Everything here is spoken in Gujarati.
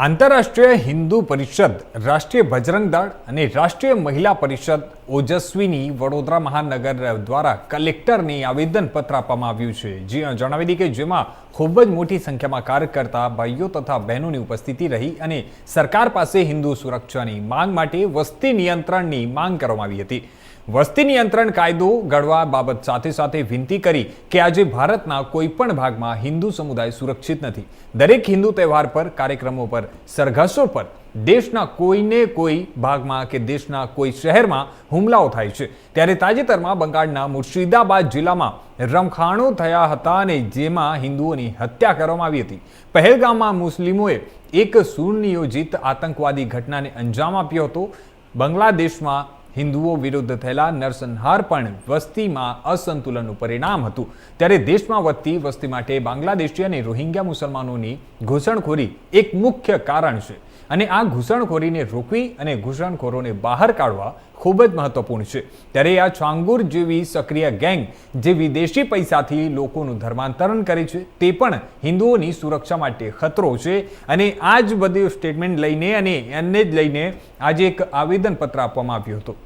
આંતરરાષ્ટ્રીય હિન્દુ પરિષદ, રાષ્ટ્રીય બજરંગ દળ અને રાષ્ટ્રીય મહિલા પરિષદ ઓજસ્વીની વડોદરા મહાનગર દ્વારા કલેક્ટરને આવેદનપત્ર આપવામાં આવ્યું છે. જણાવી દઈએ કે જેમાં ખૂબ જ મોટી સંખ્યામાં કાર્યકર્તા ભાઈઓ તથા બહેનોની ઉપસ્થિતિ રહી અને સરકાર પાસે હિન્દુ સુરક્ષાની માંગ માટે વસ્તી નિયંત્રણની માંગ કરવામાં આવી હતી. વસ્તી નિયંત્રણ કાયદો ઘડવા બાબત સાથે સાથે વિનંતી કરી કે આજે ભારતના કોઈ પણ ભાગમાં હિન્દુ સમુદાય સુરક્ષિત નથી. દરેક હિન્દુ તહેવાર પર, કાર્યક્રમો પર, સરઘસો પર દેશના કોઈને કોઈ ભાગમાં કે દેશના કોઈ શહેરમાં હુમલાઓ થાય છે. ત્યારે તાજેતરમાં બંગાળના મુર્શિદાબાદ જિલ્લામાં રમખાણો થયા હતા અને જેમાં હિન્દુઓની હત્યા કરવામાં આવી હતી. પહેલગામમાં મુસ્લિમોએ એક સુનિયોજિત આતંકવાદી ઘટનાને અંજામ આપ્યો હતો. બાંગ્લાદેશમાં હિન્દુઓ વિરુદ્ધ થયેલા નરસંહાર પણ વસ્તીમાં અસંતુલનનું પરિણામ હતું. ત્યારે દેશમાં વધતી વસ્તી માટે બાંગ્લાદેશી અને રોહિંગ્યા મુસલમાનોની ઘૂસણખોરી એક મુખ્ય કારણ છે અને આ ઘૂસણખોરીને રોકવી અને ઘૂસણખોરોને બહાર કાઢવા ખૂબ જ મહત્વપૂર્ણ છે. ત્યારે આ છાંગુર જેવી સક્રિય ગેંગ જે વિદેશી પૈસાથી લોકોનું ધર્માંતરણ કરે છે તે પણ હિન્દુઓની સુરક્ષા માટે ખતરો છે અને આ જ બધી સ્ટેટમેન્ટ લઈને અને એને જ લઈને આજે એક આવેદનપત્ર આપવામાં આવ્યું હતું.